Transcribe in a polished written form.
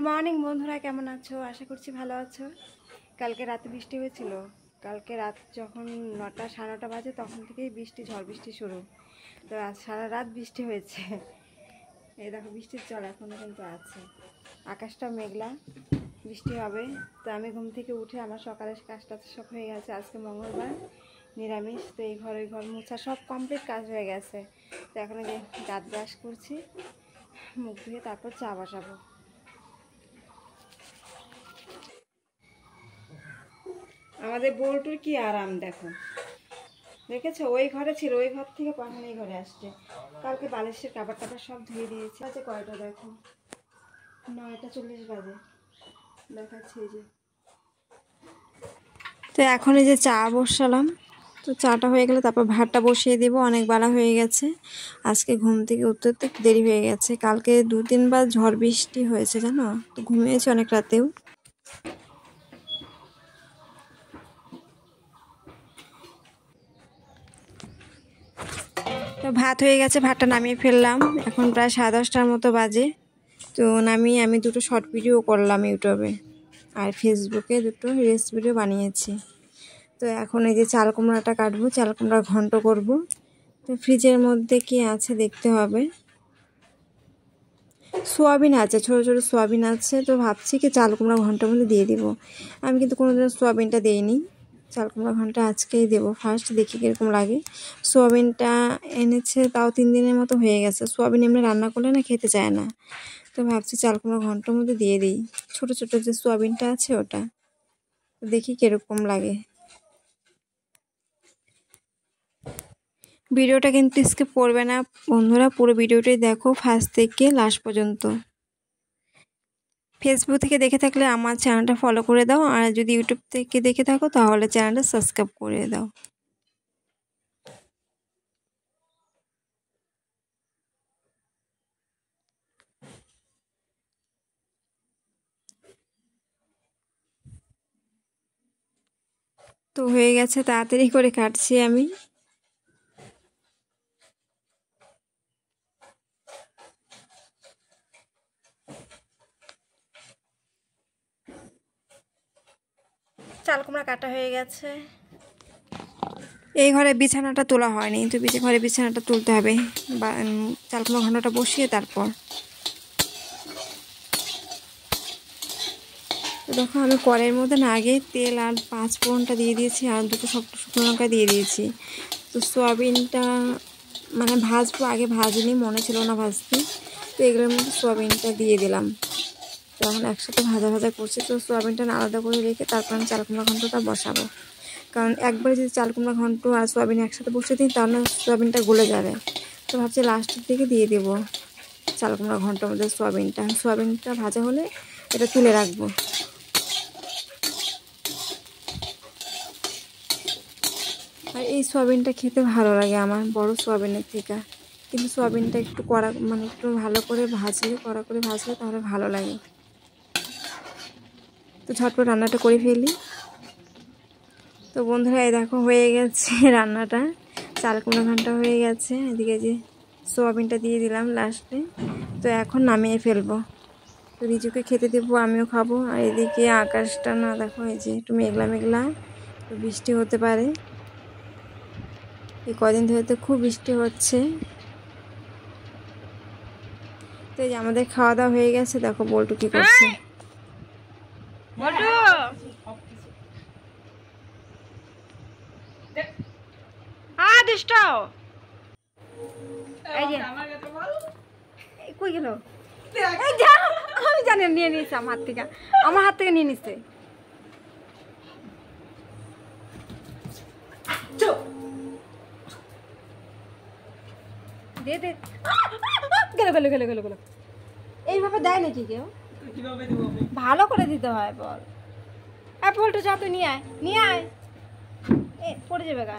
Morning বন্ধুরা, কেমন আছো? আশা করছি ভালো আছো। কালকে রাতে বৃষ্টি হয়েছিল। কালকে রাত যখন 9টা সাড়ে 9টা বাজে তখন থেকেই ঝড় বৃষ্টি শুরু। তো আজ সারা রাত বৃষ্টি হয়েছে। এই দেখো বৃষ্টির জল এখনও কিন্তু আছে। আকাশটা মেঘলা, বৃষ্টি হবে। তো আমি ঘুম থেকে উঠে আমার সকালের কাজটা সব হয়ে গেছে। আজকে মঙ্গলবার, নিরামিষ। তো এই ঘর ওই ঘর মোছা সব কমপ্লিট কাজ হয়ে গেছে। তো এখন যে দাঁত ব্রাশ করছি, মুখ ধুয়ে তারপর চা বসাবো। আমাদের বল্টুর কি আরাম দেখো, দেখেছো? ওই ঘরে ছিল, ওই ঘর থেকে পাঠানো এই ঘরে আসছে। কালকে বালিশের কাপড় টাপড় সব ধুয়ে দিয়েছে। আচ্ছা কয়টা দেখো, 9:40 বাজে দেখাচ্ছে এই যে। তো এখন এই যে চা বসালাম। তো চাটা হয়ে গেলে তারপর ভাতটা বসিয়ে দেবো। অনেক বেলা হয়ে গেছে, আজকে ঘুম থেকে উঠতে উঠতে দেরি হয়ে গেছে। কালকে 2-3 বার ঝড় বৃষ্টি হয়েছে জানো, তো ঘুমিয়েছি অনেক রাতেও। তো ভাত হয়ে গেছে, ভাতটা নামিয়ে ফেললাম। এখন প্রায় 10:30টার মতো বাজে। তো নামিয়ে আমি দুটো শর্ট ভিডিও করলাম ইউটিউবে, আর ফেসবুকে দুটো রিলস ভিডিও বানিয়েছি। তো এখন এই যে চাল কুমড়াটা কাটবো, চাল কুমড়া ঘন্ট করব। তো ফ্রিজের মধ্যে কি আছে দেখতে হবে। সোয়াবিন আছে, ছোটো ছোটো সোয়াবিন আছে। তো ভাবছি কি চাল কুমড়া ঘন্টার মধ্যে দিয়ে দিব। আমি কিন্তু কোনোদিন সোয়াবিনটা দিইনি। চাল কুমড়া ঘন্টা আজকেই দেবো ফার্স্ট, দেখি কীরকম লাগে। সোয়াবিনটা এনেছে তাও 3 দিনের মতো হয়ে গেছে। সোয়াবিন এমনি রান্না করলে না খেতে চায় না। তো ভাবছি চাল কুমড়া ঘন্টার মধ্যে দিয়ে দিই। ছোটো ছোটো যে সোয়াবিনটা আছে ওটা, দেখি কীরকম লাগে। ভিডিওটা কিন্তু স্কিপ করবে না বন্ধুরা, পুরো ভিডিওটাই দেখো ফার্স্ট থেকে লাস্ট পর্যন্ত। ফেসবুক থেকে দেখে থাকলে আমার চ্যানেলটা ফলো করে দাও, আর যদি ইউটিউব থেকে দেখে থাকো তাহলে চ্যানেলটা সাবস্ক্রাইব করে দাও। তো হয়ে গেছে, তাড়াতাড়ি করে কাটছি আমি। চাল কুমড়া কাটা হয়ে গেছে। এই ঘরে বিছানাটা তোলা হয়নি, তো ঘরে বিছানাটা তুলতে হবে। চাল কুমড়া ঘন্টটা বসিয়ে তারপর। তো দেখো আমি কড়াইয়ের মধ্যে না আগে তেল আর 5 ফোড়নটা দিয়ে দিয়েছি, আর দুটো শুকনো লঙ্কা দিয়ে দিয়েছি। তো সোয়াবিনটা মানে ভাজবো, আগে ভাজিনি, মনে ছিল না ভাজতে। তো এগুলোর মধ্যে সোয়াবিনটা দিয়ে দিলাম। তো এখন একসাথে ভাজা ভাজা করছি। তো সোয়াবিনটা আলাদা করে রেখে তারপর আমি চাল কুমড়া ঘন্টটা বসাবো। কারণ একবারে যদি চাল কুমড়া ঘন্ট আর সোয়াবিন একসাথে বসিয়ে দিই তাহলে সোয়াবিনটা গলে যাবে। তো ভাবছি লাস্টের দিকে দিয়ে দেবো চাল কুমড়া ঘন্টার মধ্যে সোয়াবিনটা ভাজা হলে এটা তুলে রাখবো। আর এই সোয়াবিনটা খেতে ভালো লাগে আমার, বড় সোয়াবিনের থেকে। কিন্তু সোয়াবিনটা একটু কড়া, মানে একটু ভালো করে ভাজলে, কড়া করে ভাজলে তাহলে ভালো লাগে। তো ঝটপট রান্নাটা করে ফেলি। তো বন্ধুরা এই দেখো হয়ে গেছে রান্নাটা, চাল কুমড়া ঘন্টা হয়ে গেছে। এদিকে যে সোয়াবিনটা দিয়ে দিলাম লাস্টে। তো এখন নামিয়ে ফেলবো। তো রিজুকে খেতে দেবো, আমিও খাবো। আর এদিকে আকাশটা না দেখো এই যে একটু মেঘলা মেঘলা, তো বৃষ্টি হতে পারে। এই কদিন ধরে তো খুব বৃষ্টি হচ্ছে। তো এই যে আমাদের খাওয়া দাওয়া হয়ে গেছে। দেখো বল্টু কি করছে। কই গেল? আমি জানি, নিয়ে নিয়েছে আমার হাত থেকে নিয়ে নিচ্ছে। দে দে, গেল গেল গেল গেল। এইভাবে দেয় নাকি কেউ? ভালো করে দিতে হয় বল। বলটা যা তুই নিয়ে আয়, নিয়ে আয়, পড়ে যাবে গা।